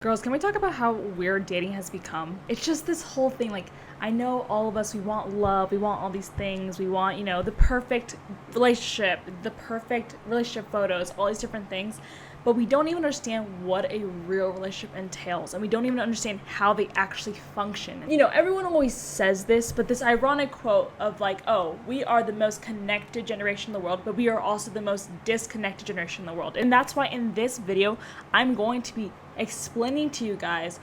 Girls, can we talk about how weird dating has become? It's just this whole thing. Like, I know all of us, we want love, we want all these things, we want, the perfect relationship photos, all these different things, but we don't even understand what a real relationship entails, and we don't even understand how they actually function. Everyone always says this, but this ironic quote of like, oh, we are the most connected generation in the world, but we are also the most disconnected generation in the world. And that's why in this video, I'm going to be explaining to you guys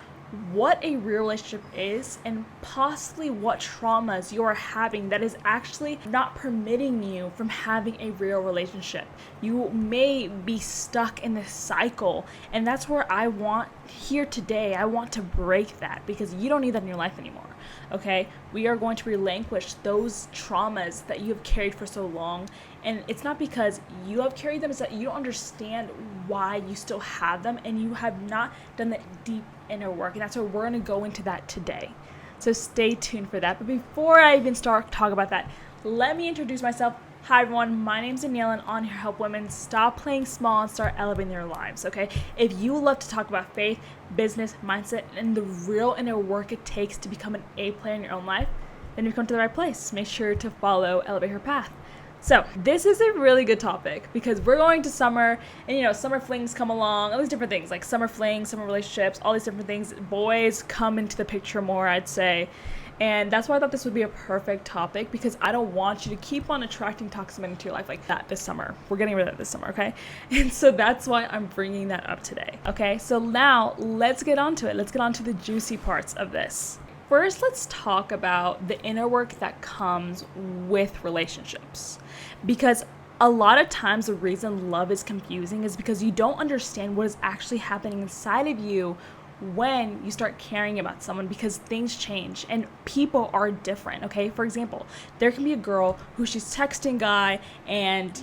what a real relationship is and possibly what traumas you are having that is actually not permitting you from having a real relationship. You may be stuck in this cycle, and that's where I want to break that, because you don't need that in your life anymore. Okay, we are going to relinquish those traumas that you have carried for so long, and it's not because you have carried them, it's that you don't understand why you still have them, and you have not done that deep inner work, and that's where we're going to go into that today. So stay tuned for that. But before I even start talking about that, let me introduce myself. Hi everyone, my name's Danielle, and on here to help women stop playing small and start elevating their lives, okay? If you love to talk about faith, business, mindset, and the real inner work it takes to become an A player in your own life, then you've come to the right place. Make sure to follow Elevate Her Path. So this is a really good topic because we're going to summer, and summer flings come along, all these different things like summer flings, summer relationships, all these different things. Boys come into the picture more, I'd say. And that's why I thought this would be a perfect topic, because I don't want you to keep on attracting toxic men into your life like that this summer. We're getting rid of it this summer, okay? And so that's why I'm bringing that up today, okay? So now let's get onto it. Let's get on to the juicy parts of this. First, let's talk about the inner work that comes with relationships. Because a lot of times the reason love is confusing is because you don't understand what is actually happening inside of you when you start caring about someone, because things change and people are different, okay? For example, there can be a girl who she's texting guy, and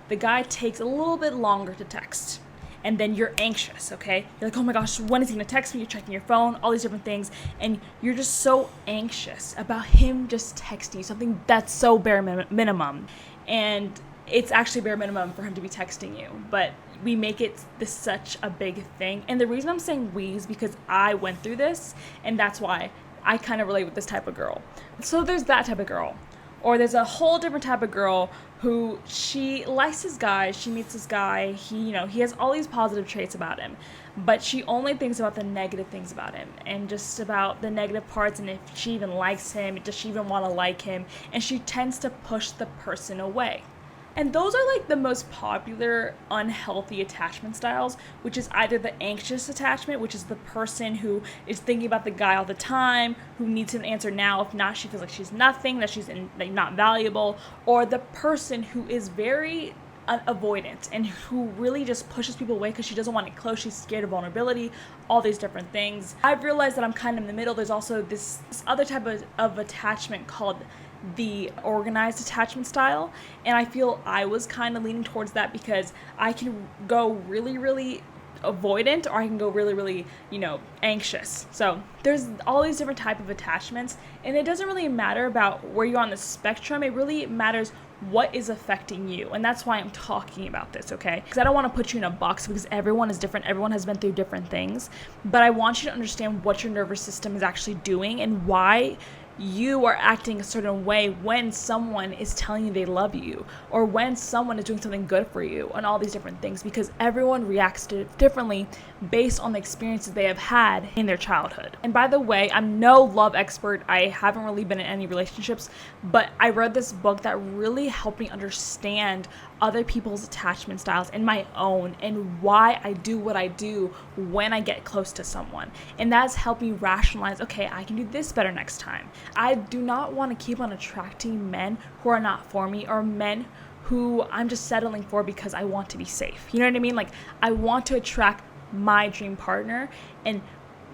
the guy takes a little bit longer to text. And then you're anxious, okay? You're like, oh my gosh, when is he gonna text me? You're checking your phone, all these different things. And you're just so anxious about him just texting you, something that's so bare minimum. And it's actually bare minimum for him to be texting you. But we make it such a big thing. And the reason I'm saying we is because I went through this, and that's why I kind of relate with this type of girl. So there's that type of girl. Or there's a whole different type of girl who she likes this guy, she meets this guy, he has all these positive traits about him, but she only thinks about the negative things about him and just about the negative parts, and if she even likes him, does she even want to like him, and she tends to push the person away. And those are like the most popular unhealthy attachment styles, which is either the anxious attachment, which is the person who is thinking about the guy all the time, who needs an answer now. If not, she feels like she's nothing, that she's not valuable, or the person who is very avoidant and who really just pushes people away because she doesn't want it close, she's scared of vulnerability, all these different things. I've realized that I'm kind of in the middle. There's also this other type of attachment called the organized attachment style, and I feel I was kind of leaning towards that because I can go really, really avoidant, or I can go really, really, anxious. So there's all these different type of attachments, and it doesn't really matter about where you're on the spectrum. It really matters what is affecting you, and that's why I'm talking about this, okay? Because I don't want to put you in a box, because everyone is different, everyone has been through different things, but I want you to understand what your nervous system is actually doing and why you are acting a certain way when someone is telling you they love you, or when someone is doing something good for you, and all these different things, because everyone reacts to it differently based on the experiences they have had in their childhood. And by the way, I'm no love expert. I haven't really been in any relationships, but I read this book that really helped me understand other people's attachment styles and my own, and why I do what I do when I get close to someone. And that's helped me rationalize, okay, I can do this better next time. I do not want to keep on attracting men who are not for me, or men who I'm just settling for because I want to be safe. You know what I mean? Like, I want to attract my dream partner, and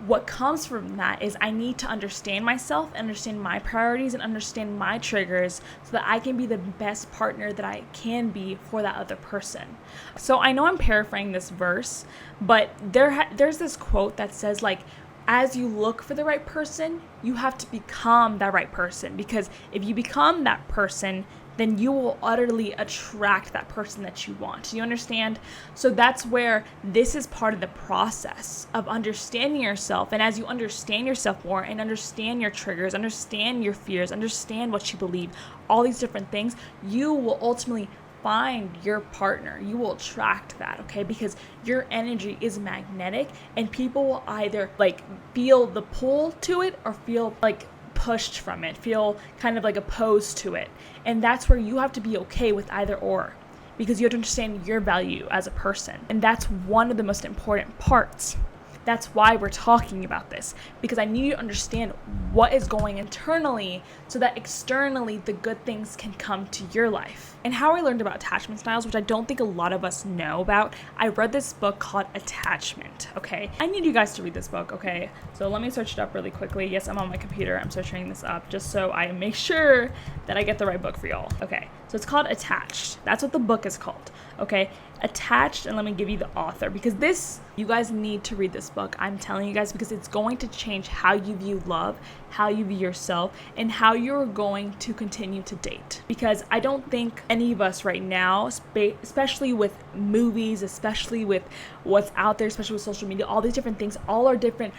what comes from that is I need to understand myself, understand my priorities, and understand my triggers so that I can be the best partner that I can be for that other person. So I know I'm paraphrasing this verse, but there's this quote that says, like, as you look for the right person, you have to become that right person, because if you become that person, then you will utterly attract that person that you want. Do you understand? So that's where this is part of the process of understanding yourself. And as you understand yourself more and understand your triggers, understand your fears, understand what you believe, all these different things, you will ultimately find your partner. You will attract that, okay? Because your energy is magnetic, and people will either like feel the pull to it or feel like pushed from it, feel kind of like opposed to it. And that's where you have to be okay with either or, because you have to understand your value as a person. And that's one of the most important parts. That's why we're talking about this, because I need you to understand what is going internally so that externally the good things can come to your life. And how I learned about attachment styles, which I don't think a lot of us know about, I read this book called Attachment, okay? I need you guys to read this book, okay? So let me search it up really quickly. Yes, I'm on my computer. I'm searching this up just so I make sure that I get the right book for y'all. Okay, so it's called Attached. That's what the book is called, okay? Attached, and let me give you the author, because this, you guys need to read this book. I'm telling you guys, because it's going to change how you view love, how you view yourself, and how you're going to continue to date. Because I don't think any of us right now, especially with movies, especially with what's out there, especially with social media, all these different things, all are different,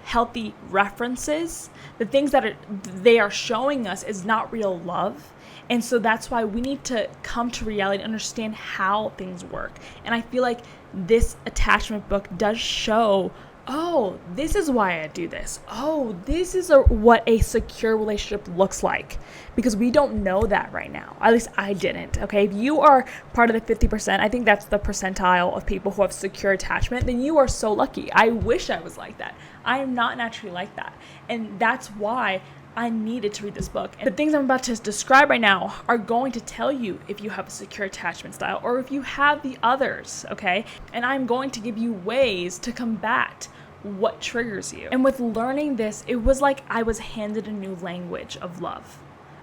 healthy references. The things that they are showing us is not real love. And so that's why we need to come to reality and understand how things work. And I feel like this attachment book does show, oh, this is why I do this. Oh, this is what a secure relationship looks like. Because we don't know that right now. At least I didn't, okay? If you are part of the 50%, I think that's the percentile of people who have secure attachment, then you are so lucky. I wish I was like that. I am not naturally like that. And that's why I needed to read this book. And the things I'm about to describe right now are going to tell you if you have a secure attachment style or if you have the others, okay? And I'm going to give you ways to combat what triggers you. And with learning this, it was like I was handed a new language of love,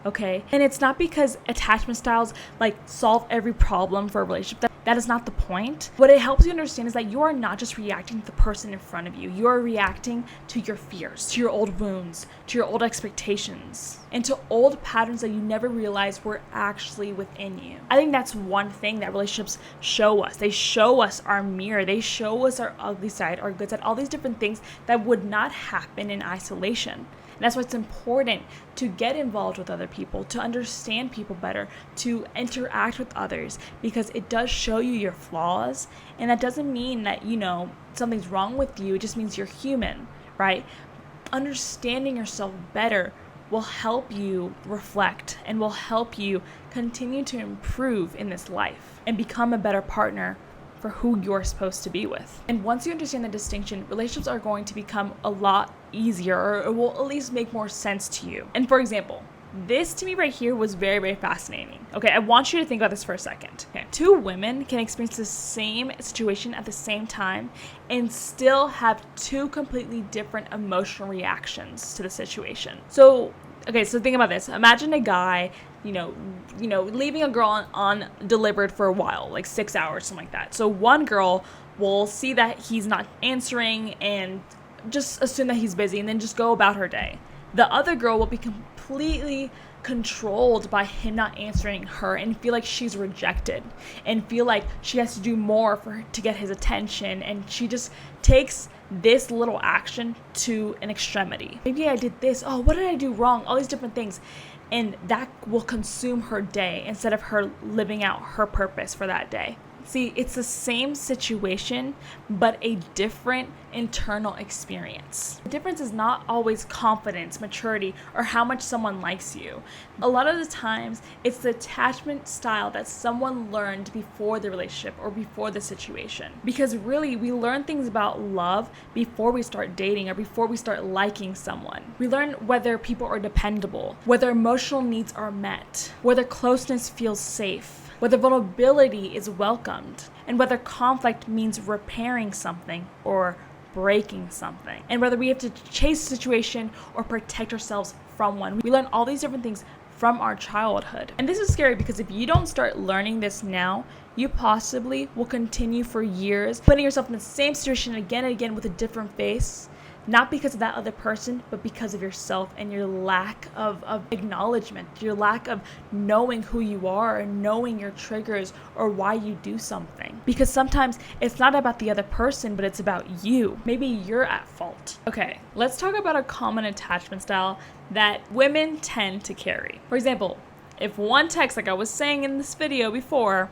okay? And it's not because attachment styles like solve every problem for a relationship. That is not the point. What it helps you understand is that you are not just reacting to the person in front of you. You are reacting to your fears, to your old wounds, to your old expectations, and to old patterns that you never realized were actually within you. I think that's one thing that relationships show us. They show us our mirror. They show us our ugly side, our good side, all these different things that would not happen in isolation. And that's why it's important to get involved with other people, to understand people better, to interact with others, because it does show you your flaws. And that doesn't mean that, something's wrong with you. It just means you're human, right? Understanding yourself better will help you reflect and will help you continue to improve in this life and become a better partner for who you're supposed to be with. And once you understand the distinction, relationships are going to become a lot easier, or it will at least make more sense to you. And for example, this to me right here was very, very fascinating. Okay, I want you to think about this for a second. Okay, two women can experience the same situation at the same time and still have two completely different emotional reactions to the situation. So think about this. Imagine a guy, leaving a girl on delivered for a while, like 6 hours, something like that. So one girl will see that he's not answering and just assume that he's busy and then just go about her day. The other girl will be completely controlled by him not answering her and feel like she's rejected and feel like she has to do more to get his attention, and she just takes this little action to an extremity. Maybe I did this. Oh, what did I do wrong? All these different things. And that will consume her day instead of her living out her purpose for that day. See, it's the same situation, but a different internal experience. The difference is not always confidence, maturity, or how much someone likes you. A lot of the times, it's the attachment style that someone learned before the relationship or before the situation. Because really, we learn things about love before we start dating or before we start liking someone. We learn whether people are dependable, whether emotional needs are met, whether closeness feels safe, whether vulnerability is welcomed, and whether conflict means repairing something or breaking something, and whether we have to chase a situation or protect ourselves from one. We learn all these different things from our childhood. And this is scary because if you don't start learning this now, you possibly will continue for years putting yourself in the same situation again and again with a different face Not because of that other person, but because of yourself and your lack of acknowledgement, your lack of knowing who you are and knowing your triggers or why you do something. Because sometimes it's not about the other person, but it's about you. Maybe you're at fault. Okay, let's talk about a common attachment style that women tend to carry. For example, if one text, like I was saying in this video before,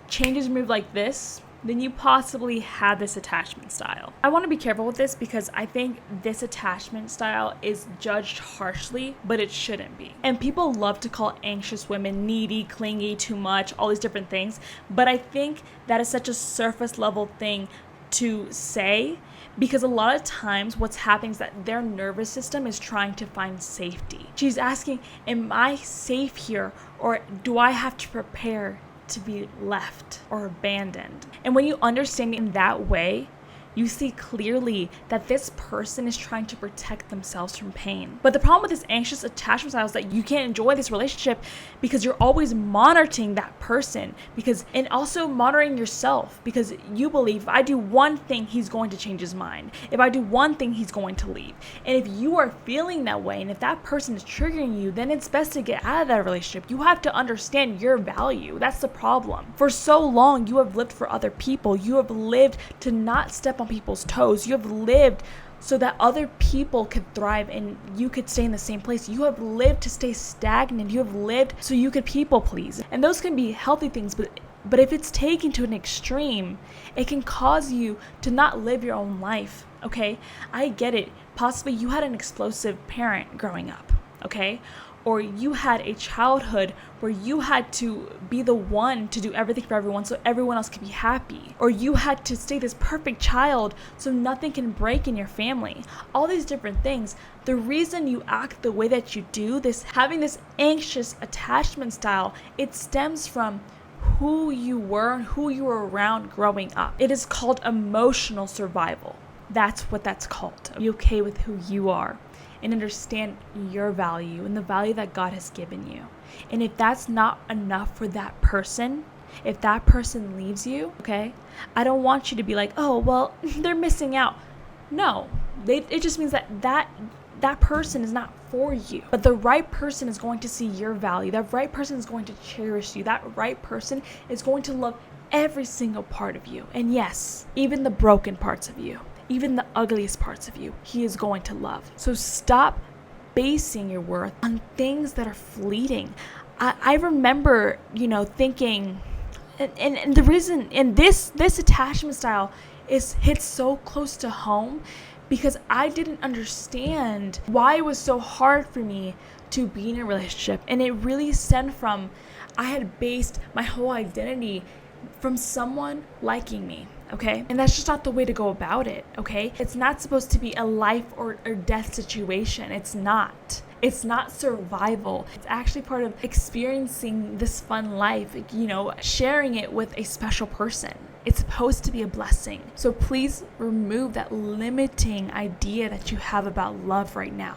changes your mood like this, then you possibly have this attachment style. I want to be careful with this because I think this attachment style is judged harshly, but it shouldn't be. And people love to call anxious women needy, clingy, too much, all these different things. But I think that is such a surface level thing to say, because a lot of times what's happening is that their nervous system is trying to find safety. She's asking, am I safe here, or do I have to prepare to be left or abandoned? And when you understand it in that way, you see clearly that this person is trying to protect themselves from pain. But the problem with this anxious attachment style is that you can't enjoy this relationship because you're always monitoring that person, and also monitoring yourself, because you believe if I do one thing, he's going to change his mind. If I do one thing, he's going to leave. And if you are feeling that way, and if that person is triggering you, then it's best to get out of that relationship. You have to understand your value. That's the problem. For so long, you have lived for other people. You have lived to not step on people's toes. You have lived so that other people could thrive and you could stay in the same place. You have lived to stay stagnant. You have lived so you could people please. And those can be healthy things, but if it's taken to an extreme, it can cause you to not live your own life, okay? I get it. Possibly you had an explosive parent growing up, okay? Or you had a childhood where you had to be the one to do everything for everyone so everyone else could be happy. Or you had to stay this perfect child so nothing can break in your family. All these different things. The reason you act the way that you do, having this anxious attachment style, it stems from who you were and who you were around growing up. It is called emotional survival. That's what that's called. Be okay with who you are and understand your value and the value that God has given you. And if that's not enough for that person, if that person leaves you, okay, I don't want you to be like, oh, well, they're missing out. No, it just means that person is not for you. But the right person is going to see your value. That right person is going to cherish you. That right person is going to love every single part of you. And yes, even the broken parts of you. Even the ugliest parts of you, he is going to love. So stop basing your worth on things that are fleeting. I remember, thinking, and the reason, and this attachment style hits so close to home, because I didn't understand why it was so hard for me to be in a relationship. And it really stemmed from, I had based my whole identity from someone liking me. Okay? And that's just not the way to go about it, okay? It's not supposed to be a life or death situation. It's not. It's not survival. It's actually part of experiencing this fun life, sharing it with a special person. It's supposed to be a blessing. So please remove that limiting idea that you have about love right now.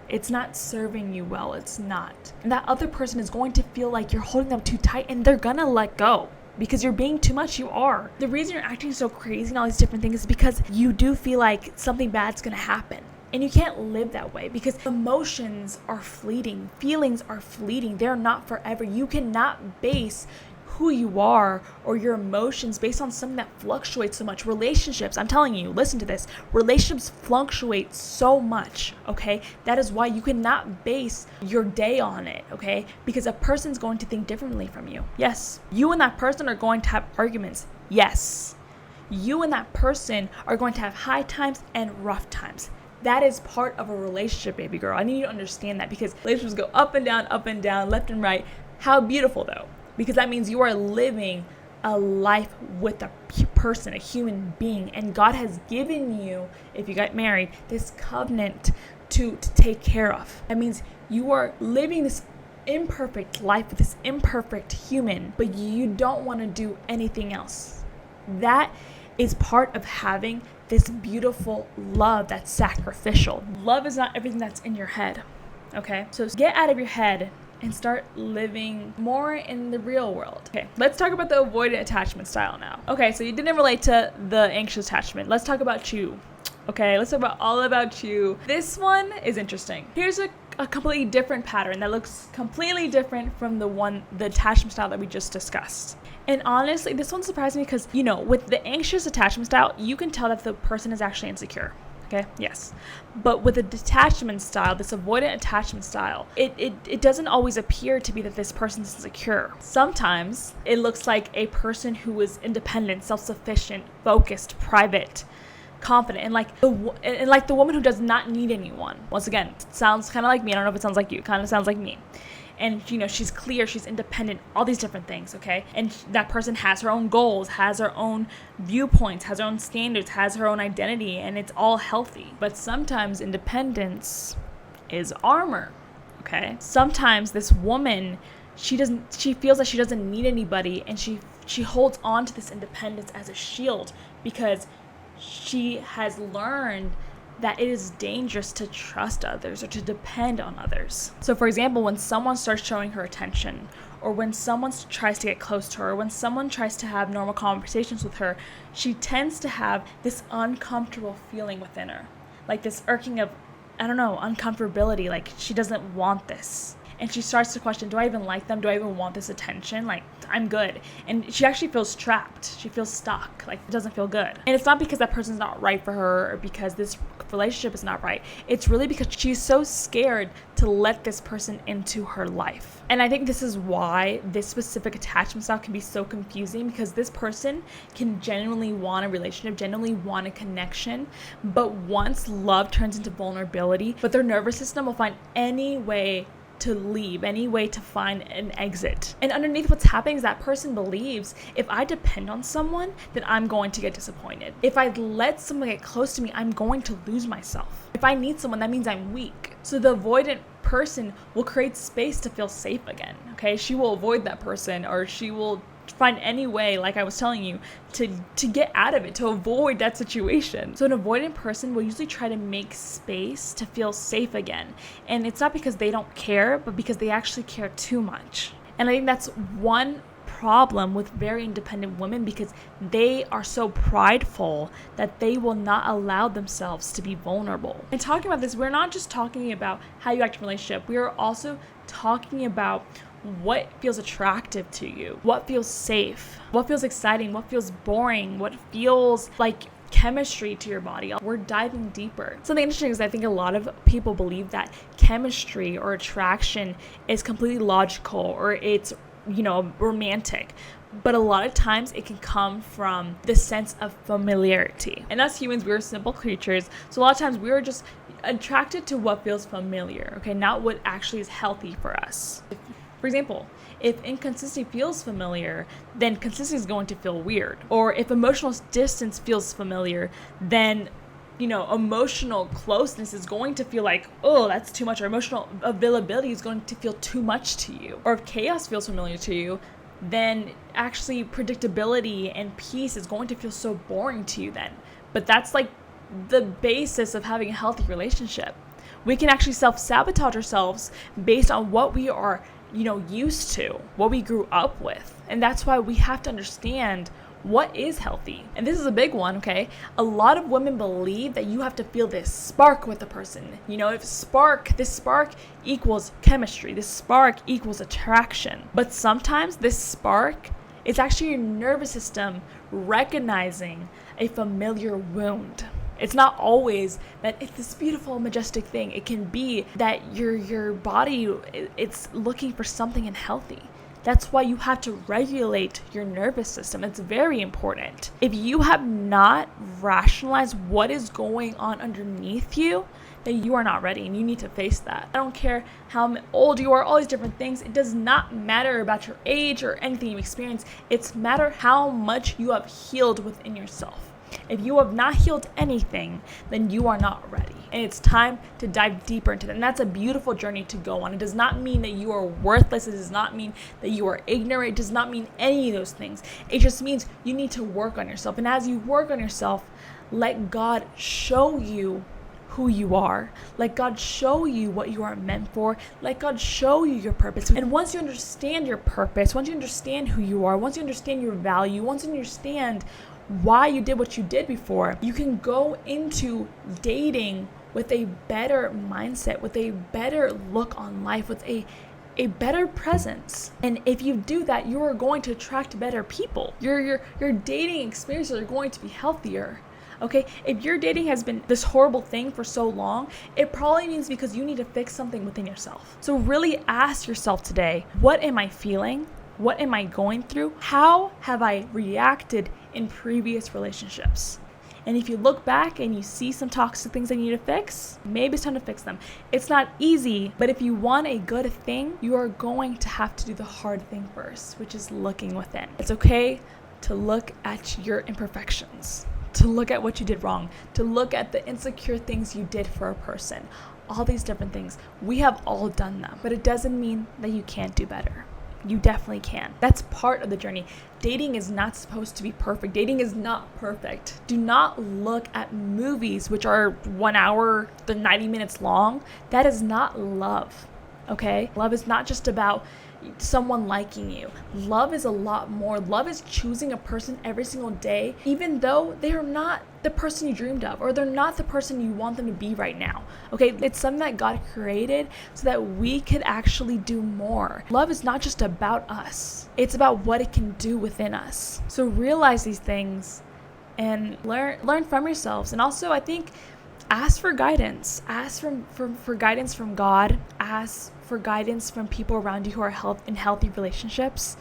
It's not serving you well. It's not. And that other person is going to feel like you're holding them too tight, and they're gonna let go. Because you're being too much, you are. The reason you're acting so crazy and all these different things is because you do feel like something bad's gonna happen. And you can't live that way because emotions are fleeting. Feelings are fleeting. They're not forever. You cannot base who you are or your emotions based on something that fluctuates so much. Relationships, I'm telling you, listen to this. Relationships fluctuate so much, okay? That is why you cannot base your day on it, okay? Because a person's going to think differently from you. Yes. You and that person are going to have arguments. Yes. You and that person are going to have high times and rough times. That is part of a relationship, baby girl. I need you to understand that, because relationships go up and down, left and right. How beautiful, though. Because that means you are living a life with a person, a human being. And God has given you, if you got married, this covenant to take care of. That means you are living this imperfect life with this imperfect human, but you don't want to do anything else. That is part of having this beautiful love that's sacrificial. Love is not everything that's in your head, okay? So get out of your head and start living more in the real world. Okay, let's talk about the avoidant attachment style now. Okay, so you didn't relate to the anxious attachment. Let's talk about you. Okay, let's talk about all about you. This one is interesting. Here's a completely different pattern that looks completely different from the attachment style that we just discussed. And honestly, this one surprised me because, with the anxious attachment style, you can tell that the person is actually insecure. Okay, yes. But with the detachment style, this avoidant attachment style, it doesn't always appear to be that this person's insecure. Sometimes it looks like a person who is independent, self-sufficient, focused, private, confident, and like the woman who does not need anyone. Once again, it sounds kind of like me. I don't know if it sounds like you. It kind of sounds like me. And she's clear, she's independent, all these different things, okay? And that person has her own goals, has her own viewpoints, has her own standards, has her own identity, and it's all healthy. But sometimes independence is armor, okay? Sometimes this woman, she feels like she doesn't need anybody, and she holds on to this independence as a shield because she has learned that it is dangerous to trust others or to depend on others. So for example, when someone starts showing her attention, or when someone tries to get close to her, or when someone tries to have normal conversations with her, she tends to have this uncomfortable feeling within her. Like this irking of, uncomfortability, like she doesn't want this. And she starts to question, do I even like them? Do I even want this attention? Like, I'm good. And she actually feels trapped. She feels stuck. Like, it doesn't feel good. And it's not because that person's not right for her or because this relationship is not right. It's really because she's so scared to let this person into her life. And I think this is why this specific attachment style can be so confusing, because this person can genuinely want a relationship, genuinely want a connection, but once love turns into vulnerability, but their nervous system will find any way to leave, any way to find an exit. And underneath what's happening is that person believes, if I depend on someone, then I'm going to get disappointed. If I let someone get close to me, I'm going to lose myself. If I need someone, that means I'm weak. So the avoidant person will create space to feel safe again, okay? She will avoid that person, or she will find any way, like I was telling you, to get out of it, to avoid that situation. So an avoidant person will usually try to make space to feel safe again. And it's not because they don't care, but because they actually care too much. And I think that's one problem with very independent women, because they are so prideful that they will not allow themselves to be vulnerable. And talking about this, we're not just talking about how you act in a relationship. We are also talking about what feels attractive to you, what feels safe, what feels exciting, what feels boring, what feels like chemistry to your body. We're diving deeper. Something interesting is I think a lot of people believe that chemistry or attraction is completely logical, or it's, romantic. But a lot of times it can come from the sense of familiarity. And as humans, we're simple creatures. So a lot of times we're just attracted to what feels familiar, okay? Not what actually is healthy for us. For example, if inconsistency feels familiar, then consistency is going to feel weird. Or if emotional distance feels familiar, then, emotional closeness is going to feel like, oh, that's too much. Or emotional availability is going to feel too much to you. Or if chaos feels familiar to you, then actually predictability and peace is going to feel so boring to you then. But that's like the basis of having a healthy relationship. We can actually self-sabotage ourselves based on what we are used to, what we grew up with. And that's why we have to understand what is healthy. And this is a big one, okay? A lot of women believe that you have to feel this spark with the person. This spark equals chemistry. This spark equals attraction. But sometimes this spark is actually your nervous system recognizing a familiar wound. It's not always that it's this beautiful, majestic thing. It can be that your body, it's looking for something unhealthy. That's why you have to regulate your nervous system. It's very important. If you have not rationalized what is going on underneath you, then you are not ready, and you need to face that. I don't care how old you are, all these different things. It does not matter about your age or anything you experience. It's matter how much you have healed within yourself. If you have not healed anything, then you are not ready. And it's time to dive deeper into that. And that's a beautiful journey to go on. It does not mean that you are worthless. It does not mean that you are ignorant. It does not mean any of those things. It just means you need to work on yourself. And as you work on yourself, let God show you who you are. Let God show you what you are meant for. Let God show you your purpose. And once you understand your purpose, once you understand who you are, once you understand your value, once you understand why you did what you did before, you can go into dating with a better mindset, with a better look on life, with a better presence. And if you do that, you are going to attract better people. Your dating experiences are going to be healthier. Okay, if your dating has been this horrible thing for so long, it probably means because you need to fix something within yourself. So really ask yourself today, what am I feeling? What am I going through? How have I reacted in previous relationships? And if you look back and you see some toxic things that you need to fix, maybe it's time to fix them. It's not easy, but if you want a good thing, you are going to have to do the hard thing first, which is looking within. It's okay to look at your imperfections, to look at what you did wrong, to look at the insecure things you did for a person, all these different things. We have all done them, but it doesn't mean that you can't do better. You definitely can. That's part of the journey. Dating is not supposed to be perfect. Dating is not perfect. Do not look at movies which are 1 hour to 90 minutes long. That is not love, okay? Love is not just about someone liking you. Love is a lot more. Love is choosing a person every single day, even though they are not the person you dreamed of, or they're not the person you want them to be right now. Okay, it's something that God created so that we could actually do more. Love is not just about us. It's about what it can do within us. So realize these things and learn from yourselves. And also, I think, ask for guidance. Ask for guidance from God. Ask for guidance from people around you who are in healthy relationships.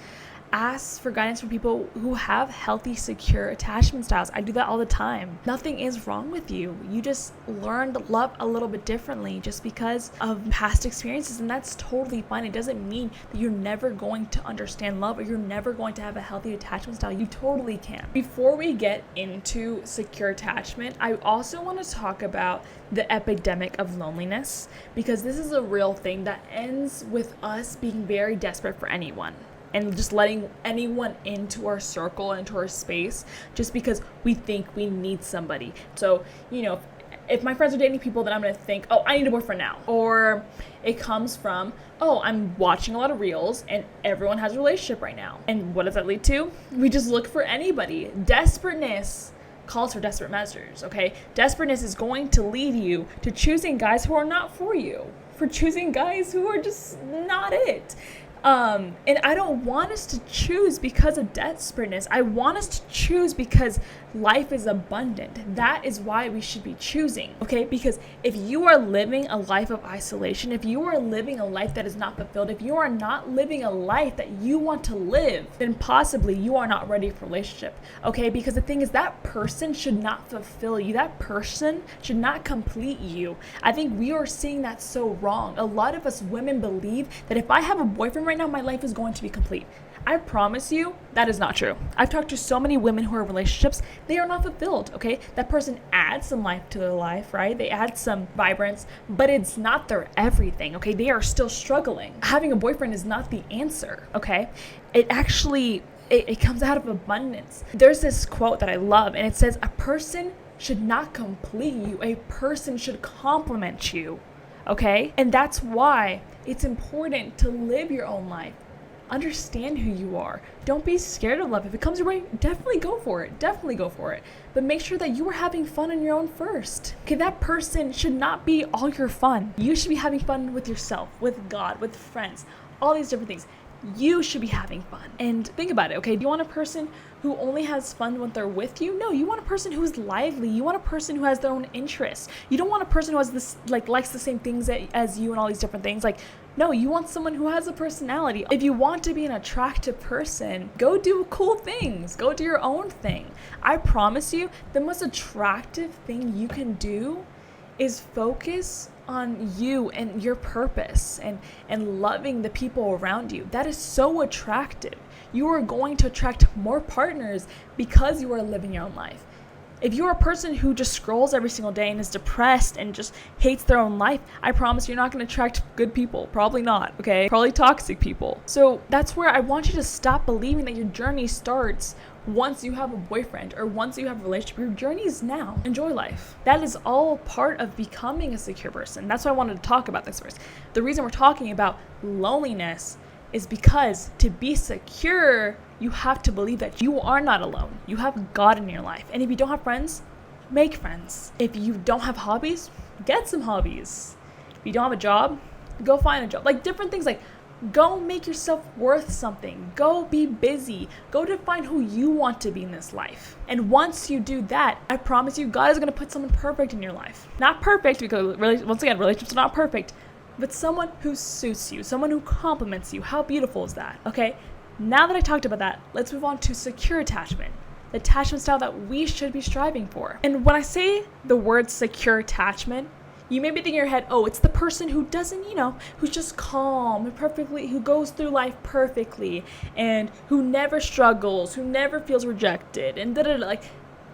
Ask for guidance from people who have healthy, secure attachment styles. I do that all the time. Nothing is wrong with you. You just learned love a little bit differently just because of past experiences, and that's totally fine. It doesn't mean that you're never going to understand love or you're never going to have a healthy attachment style. You totally can. Before we get into secure attachment, I also want to talk about the epidemic of loneliness, because this is a real thing that ends with us being very desperate for anyone and just letting anyone into our circle, into our space, just because we think we need somebody. So, if my friends are dating people, then I'm going to think, oh, I need a boyfriend now. Or it comes from, oh, I'm watching a lot of reels and everyone has a relationship right now. And what does that lead to? We just look for anybody. Desperateness calls for desperate measures, okay? Desperateness is going to lead you to choosing guys who are not for you, for choosing guys who are just not it. And I don't want us to choose because of desperateness. I want us to choose because life is abundant. That is why we should be choosing, okay? Because if you are living a life of isolation, if you are living a life that is not fulfilled, if you are not living a life that you want to live, then possibly you are not ready for a relationship, okay? Because the thing is, that person should not fulfill you. That person should not complete you. I think we are seeing that so wrong. A lot of us women believe that if I have a boyfriend right now, my life is going to be complete. I promise you that is not true. I've talked to so many women who are in relationships. They are not fulfilled, okay? That person adds some life to their life, right? They add some vibrance, but it's not their everything, okay? They are still struggling. Having a boyfriend is not the answer, okay? It actually, it comes out of abundance. There's this quote that I love, and it says, a person should not complete you. A person should complement you, okay? And that's why it's important to live your own life. Understand who you are. Don't be scared of love. If it comes your way, definitely go for it. Definitely go for it. But make sure that you are having fun on your own first. Okay, that person should not be all your fun. You should be having fun with yourself, with God, with friends, all these different things. You should be having fun. And think about it, okay? Do you want a person who only has fun when they're with you? No, you want a person who is lively. You want a person who has their own interests. You don't want a person who has this, likes the same things as you and all these different things. No, you want someone who has a personality. If you want to be an attractive person, go do cool things. Go do your own thing. I promise you, the most attractive thing you can do is focus on you and your purpose and loving the people around you. That is so attractive. You are going to attract more partners because you are living your own life. If you're a person who just scrolls every single day and is depressed and just hates their own life, I promise you're not going to attract good people. Probably not, okay? Probably toxic people. So that's where I want you to stop believing that your journey starts once you have a boyfriend or once you have a relationship. Your journey is now. Enjoy life. That is all part of becoming a secure person. That's why I wanted to talk about this first. The reason we're talking about loneliness is because to be secure, you have to believe that you are not alone. You have God in your life. And if you don't have friends, make friends. If you don't have hobbies, get some hobbies. If you don't have a job, go find a job. Like different things, like go make yourself worth something. Go be busy. Go define who you want to be in this life. And once you do that, I promise you, God is going to put someone perfect in your life. Not perfect, because once again, relationships are not perfect, but someone who suits you, someone who compliments you. How beautiful is that? Okay, now that I talked about that, let's move on to secure attachment, the attachment style that we should be striving for. And when I say the word secure attachment, you may be thinking in your head, oh, it's the person who doesn't, who's just calm and perfectly, who goes through life perfectly and who never struggles, who never feels rejected, and da-da-da. Like,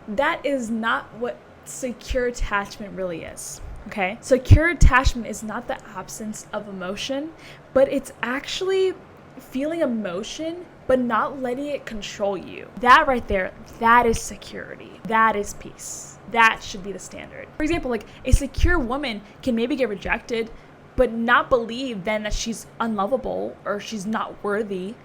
that is not what secure attachment really is. Okay? Secure attachment is not the absence of emotion, but it's actually feeling emotion, but not letting it control you. That right there, that is security. That is peace. That should be the standard. For example, like a secure woman can maybe get rejected, but not believe then that she's unlovable or she's not worthy.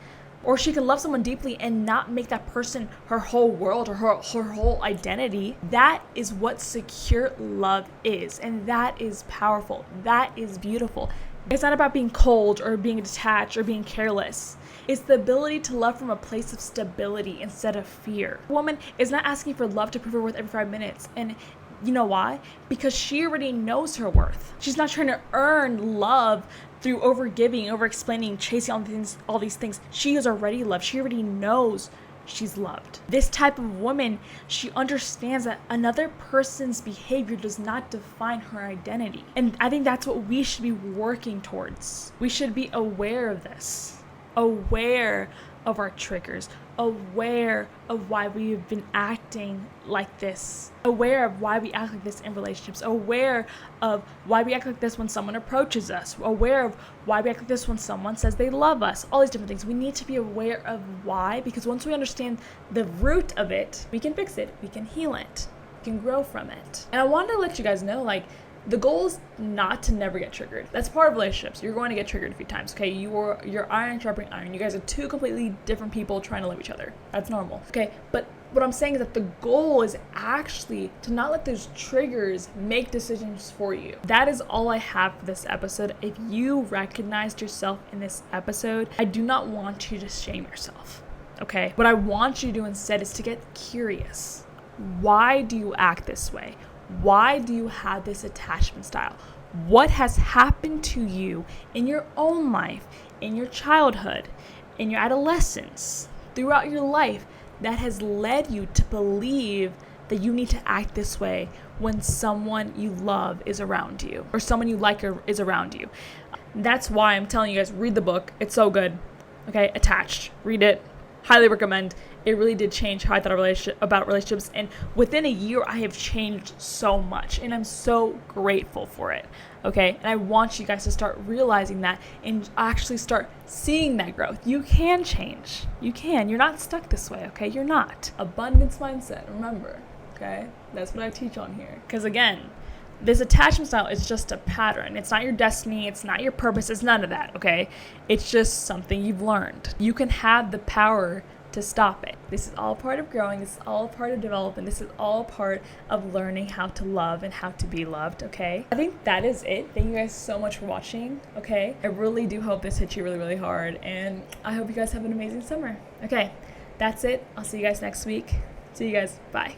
Or she can love someone deeply and not make that person her whole world or her whole identity. That is what secure love is. And that is powerful. That is beautiful. It's not about being cold or being detached or being careless. It's the ability to love from a place of stability instead of fear. A woman is not asking for love to prove her worth every 5 minutes. And you know why? Because she already knows her worth. She's not trying to earn love through over-giving, over-explaining, chasing all these things. She is already loved. She already knows she's loved. This type of woman, she understands that another person's behavior does not define her identity. And I think that's what we should be working towards. We should be aware of this, aware of our triggers, aware of why we've been acting like this, aware of why we act like this in relationships, aware of why we act like this when someone approaches us, aware of why we act like this when someone says they love us, all these different things. We need to be aware of why, because once we understand the root of it, we can fix it, we can heal it, we can grow from it. And I wanted to let you guys know, like, the goal is not to never get triggered. That's part of relationships. You're going to get triggered a few times, okay? You're iron sharpening iron. You guys are two completely different people trying to love each other. That's normal, okay? But what I'm saying is that the goal is actually to not let those triggers make decisions for you. That is all I have for this episode. If you recognized yourself in this episode, I do not want you to shame yourself, okay? What I want you to do instead is to get curious. Why do you act this way? Why do you have this attachment style? What has happened to you in your own life, in your childhood, in your adolescence, throughout your life that has led you to believe that you need to act this way when someone you love is around you or someone you like is around you? That's why I'm telling you guys, read the book. It's so good. Okay, Attached. Read it. Highly recommend. It really did change how I thought about relationships, and within a year I have changed so much, and I'm so grateful for it, okay? And I want you guys to start realizing that and actually start seeing that growth. You can change. You can. You're not stuck this way, okay? You're not. Abundance mindset, remember, okay? That's what I teach on here. Because again, this attachment style is just a pattern. It's not your destiny. It's not your purpose. It's none of that, okay? It's just something you've learned. You can have the power to stop it. This is all part of growing. This is all part of development. This is all part of learning how to love and how to be loved, okay? I think that is it. Thank you guys so much for watching, okay? I really do hope this hit you really, really hard, and I hope you guys have an amazing summer. Okay, that's it. I'll see you guys next week. See you guys. Bye.